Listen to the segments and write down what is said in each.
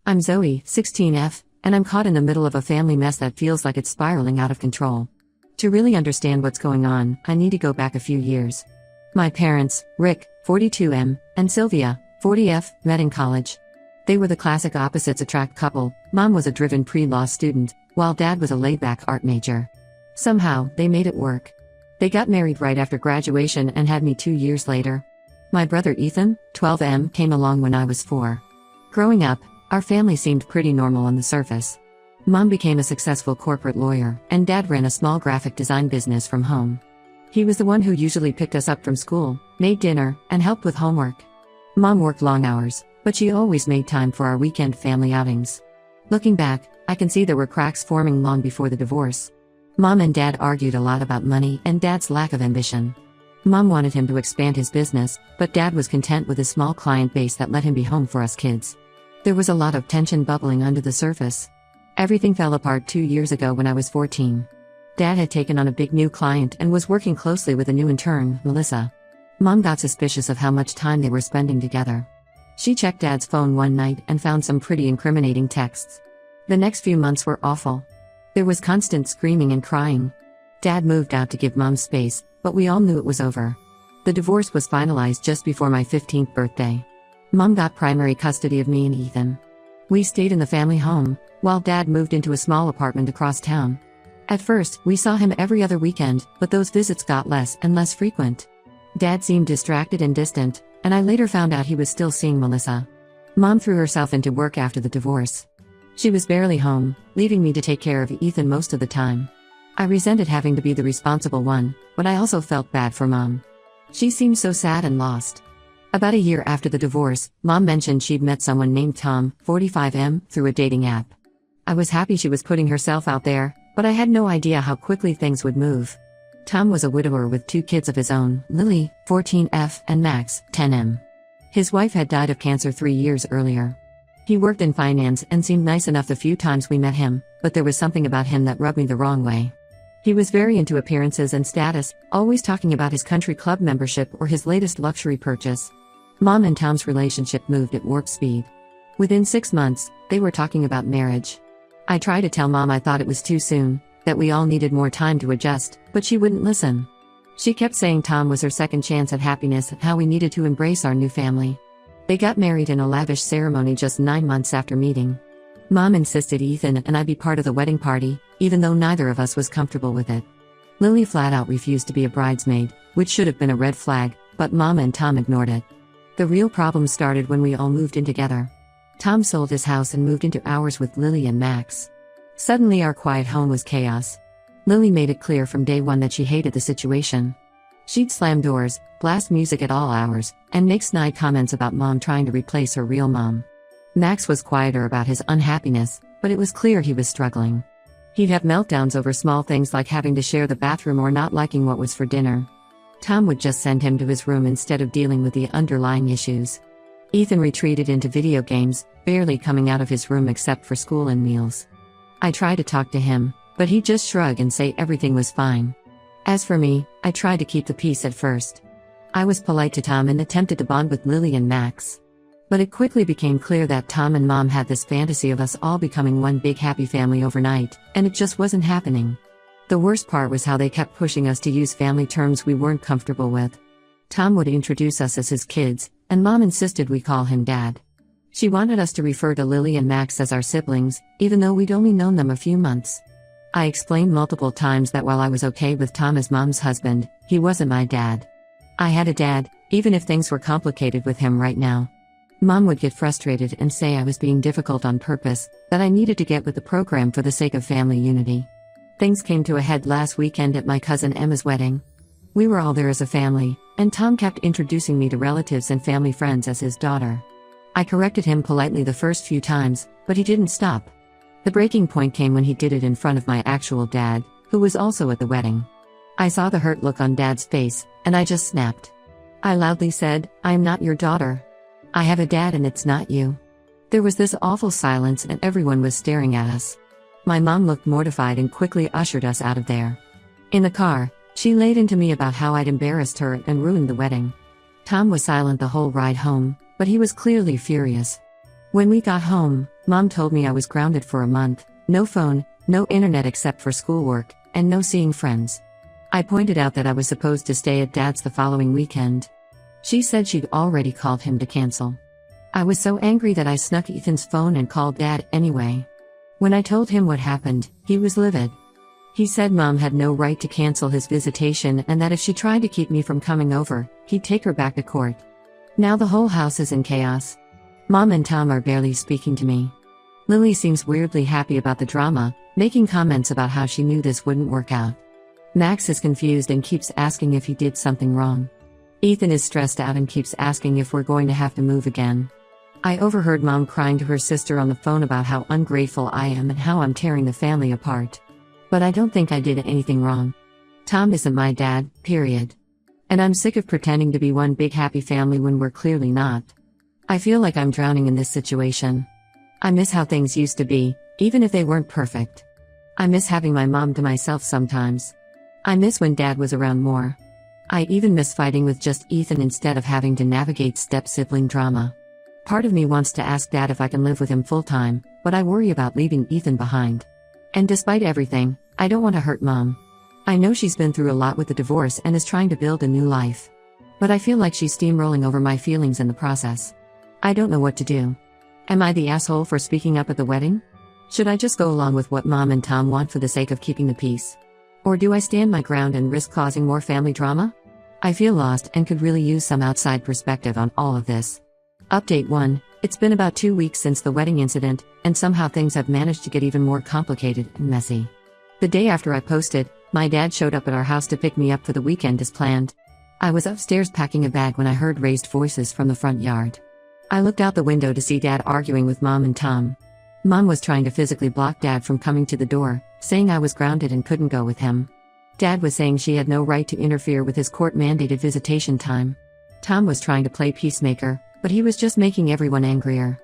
I'm Zoe, 16F, and I'm caught in the middle of a family mess that feels like it's spiraling out of control. To really understand what's going on, I need to go back a few years. My parents, Rick, 42M, and Sylvia, 40F, met in college. They were the classic opposites attract couple. Mom was a driven pre-law student, while Dad was a laid-back art major. Somehow, they made it work. They got married right after graduation and had me 2 years later. My brother Ethan, 12M, came along when I was 4. Growing up, our family seemed pretty normal on the surface. Mom became a successful corporate lawyer, and Dad ran a small graphic design business from home. He was the one who usually picked us up from school, made dinner, and helped with homework. Mom worked long hours, but she always made time for our weekend family outings. Looking back, I can see there were cracks forming long before the divorce. Mom and Dad argued a lot about money and Dad's lack of ambition. Mom wanted him to expand his business, but Dad was content with his small client base that let him be home for us kids. There was a lot of tension bubbling under the surface. Everything fell apart 2 years ago when I was 14. Dad had taken on a big new client and was working closely with a new intern, Melissa. Mom got suspicious of how much time they were spending together. She checked Dad's phone one night and found some pretty incriminating texts. The next few months were awful. There was constant screaming and crying. Dad moved out to give Mom space, but we all knew it was over. The divorce was finalized just before my 15th birthday. Mom got primary custody of me and Ethan. We stayed in the family home, while Dad moved into a small apartment across town. At first, we saw him every other weekend, but those visits got less and less frequent. Dad seemed distracted and distant, and I later found out he was still seeing Melissa. Mom threw herself into work after the divorce. She was barely home, leaving me to take care of Ethan most of the time. I resented having to be the responsible one, but I also felt bad for Mom. She seemed so sad and lost. About a year after the divorce, Mom mentioned she'd met someone named Tom, 45M, through a dating app. I was happy she was putting herself out there, but I had no idea how quickly things would move. Tom was a widower with 2 kids of his own, Lily, 14F, and Max, 10M. His wife had died of cancer 3 years earlier. He worked in finance and seemed nice enough the few times we met him, but there was something about him that rubbed me the wrong way. He was very into appearances and status, always talking about his country club membership or his latest luxury purchase. Mom and Tom's relationship moved at warp speed. Within 6 months, they were talking about marriage. I tried to tell Mom I thought it was too soon, that we all needed more time to adjust, but she wouldn't listen. She kept saying Tom was her second chance at happiness and how we needed to embrace our new family. They got married in a lavish ceremony just 9 months after meeting. Mom insisted Ethan and I be part of the wedding party, even though neither of us was comfortable with it. Lily flat out refused to be a bridesmaid, which should have been a red flag, but Mom and Tom ignored it. The real problem started when we all moved in together. Tom sold his house and moved into ours with Lily and Max. Suddenly our quiet home was chaos. Lily made it clear from day one that she hated the situation. She'd slam doors, blast music at all hours, and make snide comments about Mom trying to replace her real mom. Max was quieter about his unhappiness, but it was clear he was struggling. He'd have meltdowns over small things like having to share the bathroom or not liking what was for dinner. Tom would just send him to his room instead of dealing with the underlying issues. Ethan retreated into video games, barely coming out of his room except for school and meals. I tried to talk to him, but he'd just shrug and say everything was fine. As for me, I tried to keep the peace at first. I was polite to Tom and attempted to bond with Lily and Max. But it quickly became clear that Tom and Mom had this fantasy of us all becoming one big happy family overnight, and it just wasn't happening. The worst part was how they kept pushing us to use family terms we weren't comfortable with. Tom would introduce us as his kids, and Mom insisted we call him Dad. She wanted us to refer to Lily and Max as our siblings, even though we'd only known them a few months. I explained multiple times that while I was okay with Tom as Mom's husband, he wasn't my dad. I had a dad, even if things were complicated with him right now. Mom would get frustrated and say I was being difficult on purpose, that I needed to get with the program for the sake of family unity. Things came to a head last weekend at my cousin Emma's wedding. We were all there as a family, and Tom kept introducing me to relatives and family friends as his daughter. I corrected him politely the first few times, but he didn't stop. The breaking point came when he did it in front of my actual dad, who was also at the wedding. I saw the hurt look on Dad's face, and I just snapped. I loudly said, "I am not your daughter. I have a dad and it's not you." There was this awful silence and everyone was staring at us. My mom looked mortified and quickly ushered us out of there. In the car, she laid into me about how I'd embarrassed her and ruined the wedding. Tom was silent the whole ride home, but he was clearly furious. When we got home, Mom told me I was grounded for a month, no phone, no internet except for schoolwork, and no seeing friends. I pointed out that I was supposed to stay at Dad's the following weekend. She said she'd already called him to cancel. I was so angry that I snuck Ethan's phone and called Dad anyway. When I told him what happened, he was livid. He said Mom had no right to cancel his visitation and that if she tried to keep me from coming over, he'd take her back to court. Now the whole house is in chaos. Mom and Tom are barely speaking to me. Lily seems weirdly happy about the drama, making comments about how she knew this wouldn't work out. Max is confused and keeps asking if he did something wrong. Ethan is stressed out and keeps asking if we're going to have to move again. I overheard Mom crying to her sister on the phone about how ungrateful I am and how I'm tearing the family apart. But I don't think I did anything wrong. Tom isn't my dad, period. And I'm sick of pretending to be one big happy family when we're clearly not. I feel like I'm drowning in this situation. I miss how things used to be, even if they weren't perfect. I miss having my mom to myself sometimes. I miss when Dad was around more. I even miss fighting with just Ethan instead of having to navigate step-sibling drama. Part of me wants to ask Dad if I can live with him full-time, but I worry about leaving Ethan behind. And despite everything, I don't want to hurt Mom. I know she's been through a lot with the divorce and is trying to build a new life. But I feel like she's steamrolling over my feelings in the process. I don't know what to do. Am I the asshole for speaking up at the wedding? Should I just go along with what Mom and Tom want for the sake of keeping the peace? Or do I stand my ground and risk causing more family drama? I feel lost and could really use some outside perspective on all of this. Update 1. It's been about 2 weeks since the wedding incident, and somehow things have managed to get even more complicated and messy. The day after I posted, my dad showed up at our house to pick me up for the weekend as planned. I was upstairs packing a bag when I heard raised voices from the front yard. I looked out the window to see Dad arguing with Mom and Tom. Mom was trying to physically block Dad from coming to the door, saying I was grounded and couldn't go with him. Dad was saying she had no right to interfere with his court-mandated visitation time. Tom was trying to play peacemaker, but he was just making everyone angrier.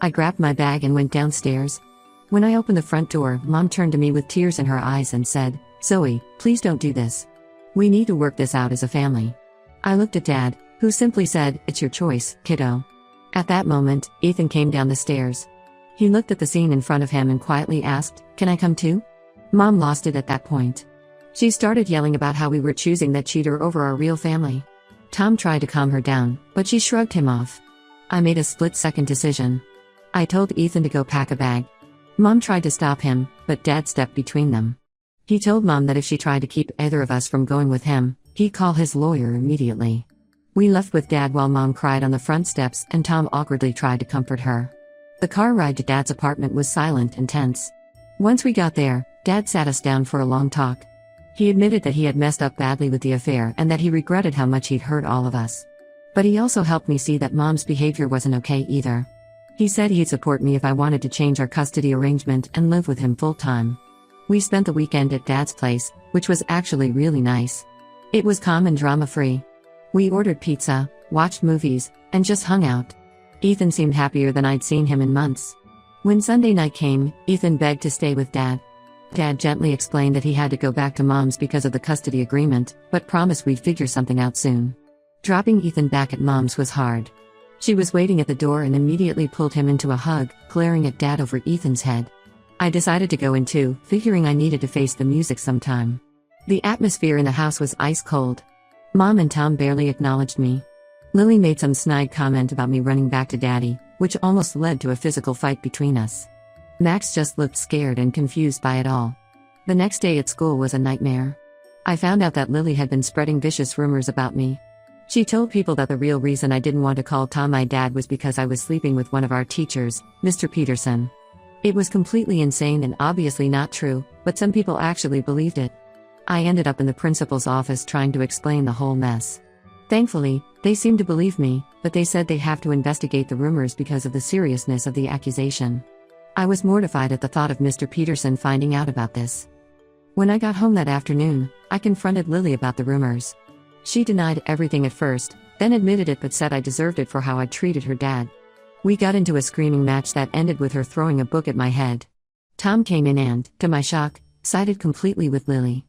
I grabbed my bag and went downstairs. When I opened the front door, Mom turned to me with tears in her eyes and said, "Zoe, please don't do this. We need to work this out as a family." I looked at Dad, who simply said, "It's your choice, kiddo." At that moment, Ethan came down the stairs. He looked at the scene in front of him and quietly asked, "Can I come too?" Mom lost it at that point. She started yelling about how we were choosing that cheater over our real family. Tom tried to calm her down, but she shrugged him off. I made a split-second decision. I told Ethan to go pack a bag. Mom tried to stop him, but Dad stepped between them. He told Mom that if she tried to keep either of us from going with him, he'd call his lawyer immediately. We left with Dad while Mom cried on the front steps and Tom awkwardly tried to comfort her. The car ride to Dad's apartment was silent and tense. Once we got there, Dad sat us down for a long talk. He admitted that he had messed up badly with the affair and that he regretted how much he'd hurt all of us. But he also helped me see that Mom's behavior wasn't okay either. He said he'd support me if I wanted to change our custody arrangement and live with him full-time. We spent the weekend at Dad's place, which was actually really nice. It was calm and drama-free. We ordered pizza, watched movies, and just hung out. Ethan seemed happier than I'd seen him in months. When Sunday night came, Ethan begged to stay with Dad. Dad gently explained that he had to go back to Mom's because of the custody agreement, but promised we'd figure something out soon. Dropping Ethan back at Mom's was hard. She was waiting at the door and immediately pulled him into a hug, glaring at Dad over Ethan's head. I decided to go in too, figuring I needed to face the music sometime. The atmosphere in the house was ice cold. Mom and Tom barely acknowledged me. Lily made some snide comment about me running back to Daddy, which almost led to a physical fight between us. Max just looked scared and confused by it all. The next day at school was a nightmare. I found out that Lily had been spreading vicious rumors about me. She told people that the real reason I didn't want to call Tom my dad was because I was sleeping with one of our teachers, Mr. Peterson. It was completely insane and obviously not true, but some people actually believed it. I ended up in the principal's office trying to explain the whole mess. Thankfully, they seemed to believe me, but they said they have to investigate the rumors because of the seriousness of the accusation. I was mortified at the thought of Mr. Peterson finding out about this. When I got home that afternoon, I confronted Lily about the rumors. She denied everything at first, then admitted it but said I deserved it for how I treated her dad. We got into a screaming match that ended with her throwing a book at my head. Tom came in and, to my shock, sided completely with Lily.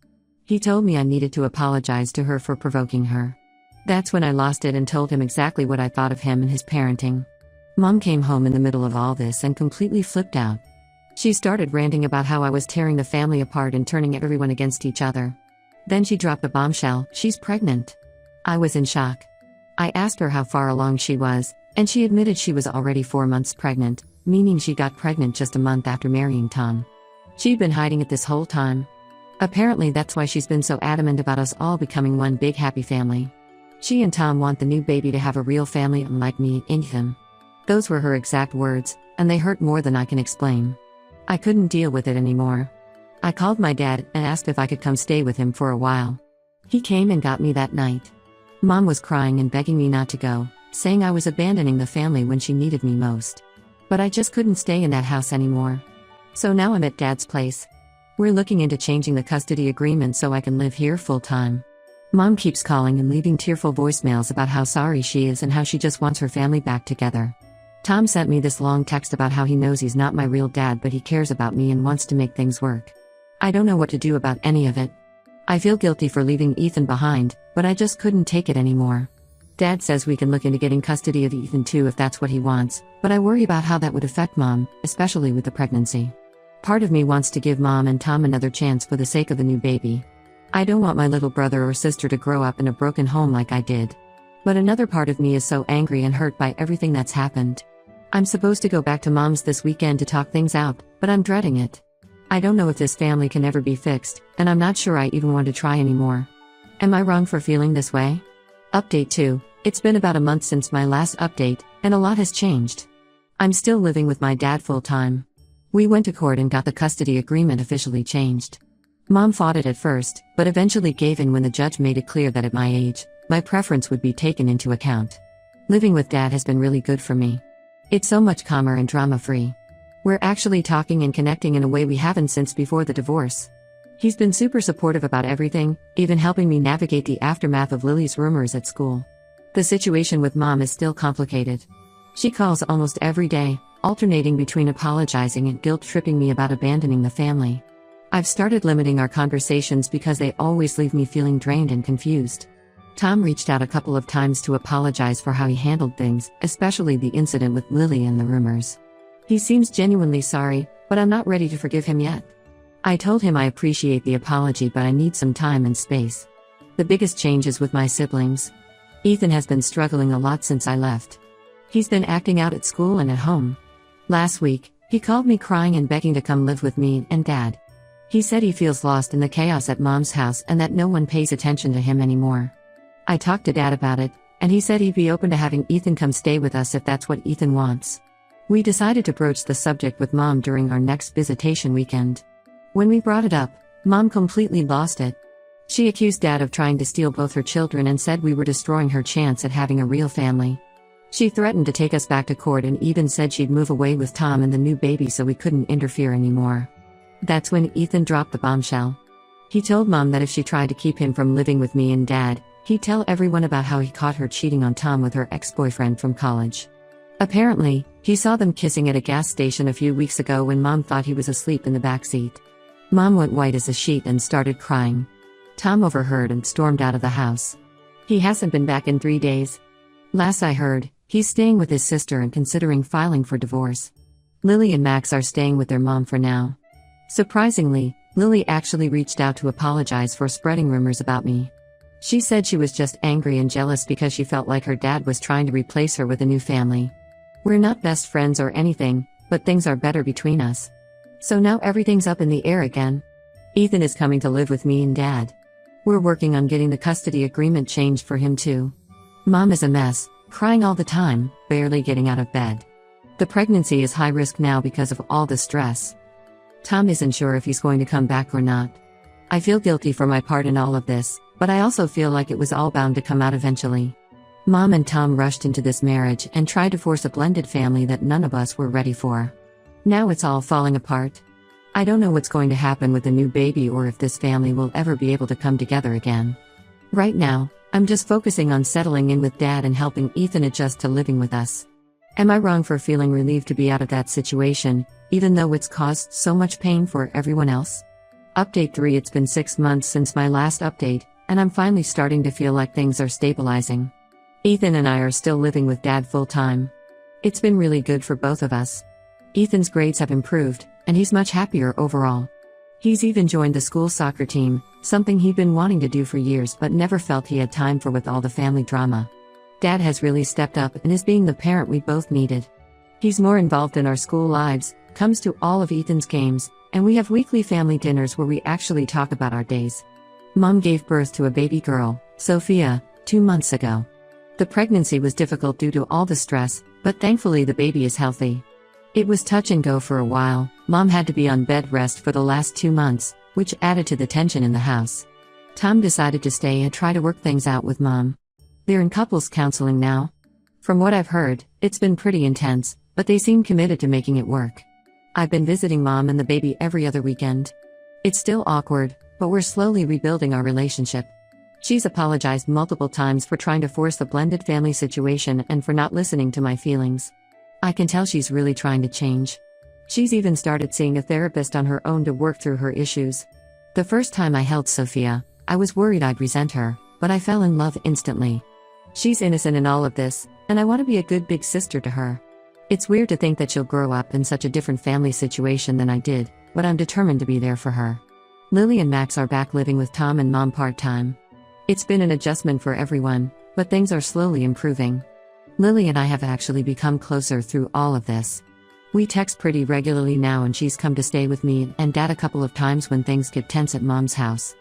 He told me I needed to apologize to her for provoking her. That's when I lost it and told him exactly what I thought of him and his parenting. Mom came home in the middle of all this and completely flipped out. She started ranting about how I was tearing the family apart and turning everyone against each other. Then she dropped the bombshell: she's pregnant. I was in shock. I asked her how far along she was, and she admitted she was already 4 months pregnant, meaning she got pregnant just a month after marrying Tom. She'd been hiding it this whole time. Apparently that's why she's been so adamant about us all becoming one big happy family. She and Tom want the new baby to have a real family unlike me and him. Those were her exact words, and they hurt more than I can explain. I couldn't deal with it anymore. I called my dad and asked if I could come stay with him for a while. He came and got me that night. Mom was crying and begging me not to go, saying I was abandoning the family when she needed me most. But I just couldn't stay in that house anymore. So now I'm at Dad's place. We're looking into changing the custody agreement so I can live here full-time. Mom keeps calling and leaving tearful voicemails about how sorry she is and how she just wants her family back together. Tom sent me this long text about how he knows he's not my real dad, but he cares about me and wants to make things work. I don't know what to do about any of it. I feel guilty for leaving Ethan behind, but I just couldn't take it anymore. Dad says we can look into getting custody of Ethan too if that's what he wants, but I worry about how that would affect Mom, especially with the pregnancy. Part of me wants to give Mom and Tom another chance for the sake of the new baby. I don't want my little brother or sister to grow up in a broken home like I did. But another part of me is so angry and hurt by everything that's happened. I'm supposed to go back to Mom's this weekend to talk things out, but I'm dreading it. I don't know if this family can ever be fixed, and I'm not sure I even want to try anymore. Am I wrong for feeling this way? Update 2. It's been about a month since my last update, and a lot has changed. I'm still living with my dad full-time. We went to court and got the custody agreement officially changed. Mom fought it at first, but eventually gave in when the judge made it clear that at my age, my preference would be taken into account. Living with Dad has been really good for me. It's so much calmer and drama-free. We're actually talking and connecting in a way we haven't since before the divorce. He's been super supportive about everything, even helping me navigate the aftermath of Lily's rumors at school. The situation with Mom is still complicated. She calls almost every day, alternating between apologizing and guilt-tripping me about abandoning the family. I've started limiting our conversations because they always leave me feeling drained and confused. Tom reached out a couple of times to apologize for how he handled things, especially the incident with Lily and the rumors. He seems genuinely sorry, but I'm not ready to forgive him yet. I told him I appreciate the apology, but I need some time and space. The biggest change is with my siblings. Ethan has been struggling a lot since I left. He's been acting out at school and at home. Last week, he called me crying and begging to come live with me and Dad. He said he feels lost in the chaos at Mom's house and that no one pays attention to him anymore. I talked to Dad about it, and he said he'd be open to having Ethan come stay with us if that's what Ethan wants. We decided to broach the subject with Mom during our next visitation weekend. When we brought it up, Mom completely lost it. She accused Dad of trying to steal both her children and said we were destroying her chance at having a real family. She threatened to take us back to court and even said she'd move away with Tom and the new baby so we couldn't interfere anymore. That's when Ethan dropped the bombshell. He told Mom that if she tried to keep him from living with me and Dad, he'd tell everyone about how he caught her cheating on Tom with her ex-boyfriend from college. Apparently, he saw them kissing at a gas station a few weeks ago when Mom thought he was asleep in the backseat. Mom went white as a sheet and started crying. Tom overheard and stormed out of the house. He hasn't been back in 3 days. Last I heard, he's staying with his sister and considering filing for divorce. Lily and Max are staying with their mom for now. Surprisingly, Lily actually reached out to apologize for spreading rumors about me. She said she was just angry and jealous because she felt like her dad was trying to replace her with a new family. We're not best friends or anything, but things are better between us. So now everything's up in the air again. Ethan is coming to live with me and Dad. We're working on getting the custody agreement changed for him too. Mom is a mess, crying all the time, barely getting out of bed. The pregnancy is high risk now because of all the stress. Tom isn't sure if he's going to come back or not. I feel guilty for my part in all of this, but I also feel like it was all bound to come out eventually. Mom and Tom rushed into this marriage and tried to force a blended family that none of us were ready for. Now it's all falling apart. I don't know what's going to happen with the new baby or if this family will ever be able to come together again. Right now, I'm just focusing on settling in with Dad and helping Ethan adjust to living with us. Am I wrong for feeling relieved to be out of that situation, even though it's caused so much pain for everyone else? Update 3. It's been 6 months since my last update, and I'm finally starting to feel like things are stabilizing. Ethan and I are still living with Dad full-time. It's been really good for both of us. Ethan's grades have improved, and he's much happier overall. He's even joined the school soccer team, something he'd been wanting to do for years but never felt he had time for with all the family drama. Dad has really stepped up and is being the parent we both needed. He's more involved in our school lives, comes to all of Ethan's games, and we have weekly family dinners where we actually talk about our days. Mom gave birth to a baby girl, Sophia, 2 months ago. The pregnancy was difficult due to all the stress, but thankfully the baby is healthy. It was touch and go for a while. Mom had to be on bed rest for the last 2 months, which added to the tension in the house. Tom decided to stay and try to work things out with Mom. They're in couples counseling now. From what I've heard, it's been pretty intense, but they seem committed to making it work. I've been visiting Mom and the baby every other weekend. It's still awkward, but we're slowly rebuilding our relationship. She's apologized multiple times for trying to force the blended family situation and for not listening to my feelings. I can tell she's really trying to change. She's even started seeing a therapist on her own to work through her issues. The first time I held Sophia, I was worried I'd resent her, but I fell in love instantly. She's innocent in all of this, and I want to be a good big sister to her. It's weird to think that she'll grow up in such a different family situation than I did, but I'm determined to be there for her. Lily and Max are back living with Tom and Mom part-time. It's been an adjustment for everyone, but things are slowly improving. Lily and I have actually become closer through all of this. We text pretty regularly now and she's come to stay with me and Dad a couple of times when things get tense at Mom's house.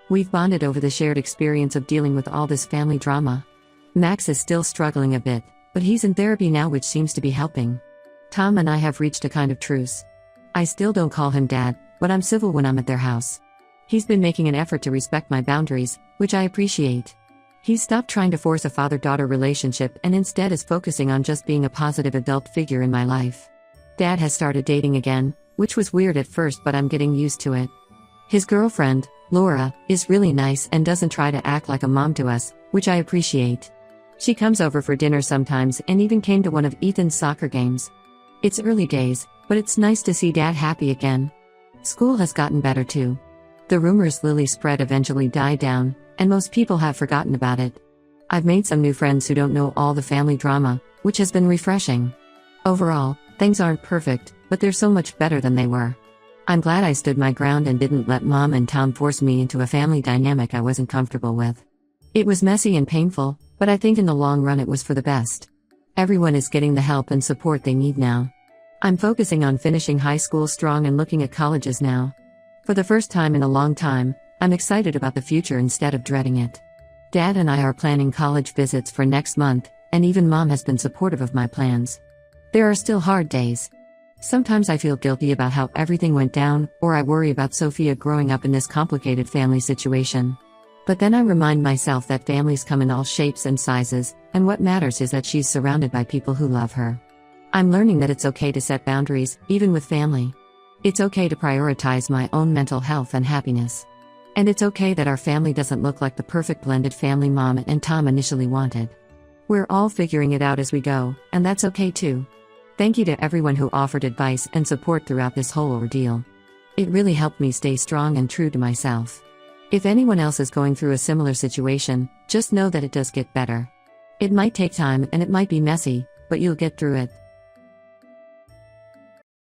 We've bonded over the shared experience of dealing with all this family drama. Max is still struggling a bit, but he's in therapy now, which seems to be helping. Tom and I have reached a kind of truce. I still don't call him Dad, but I'm civil when I'm at their house. He's been making an effort to respect my boundaries, which I appreciate. He's stopped trying to force a father-daughter relationship and instead is focusing on just being a positive adult figure in my life. Dad has started dating again, which was weird at first, but I'm getting used to it. His girlfriend, Laura, is really nice and doesn't try to act like a mom to us, which I appreciate. She comes over for dinner sometimes and even came to one of Ethan's soccer games. It's early days, but it's nice to see Dad happy again. School has gotten better too. The rumors Lily spread eventually died down, and most people have forgotten about it. I've made some new friends who don't know all the family drama, which has been refreshing. Overall, things aren't perfect, but they're so much better than they were. I'm glad I stood my ground and didn't let Mom and Tom force me into a family dynamic I wasn't comfortable with. It was messy and painful, but I think in the long run it was for the best. Everyone is getting the help and support they need now. I'm focusing on finishing high school strong and looking at colleges now. For the first time in a long time, I'm excited about the future instead of dreading it. Dad and I are planning college visits for next month, and even Mom has been supportive of my plans. There are still hard days. Sometimes I feel guilty about how everything went down, or I worry about Sophia growing up in this complicated family situation. But then I remind myself that families come in all shapes and sizes, and what matters is that she's surrounded by people who love her. I'm learning that it's okay to set boundaries, even with family. It's okay to prioritize my own mental health and happiness. And it's okay that our family doesn't look like the perfect blended family Mom and Tom initially wanted. We're all figuring it out as we go, and that's okay too. Thank you to everyone who offered advice and support throughout this whole ordeal. It really helped me stay strong and true to myself. If anyone else is going through a similar situation, just know that it does get better. It might take time and it might be messy, but you'll get through it.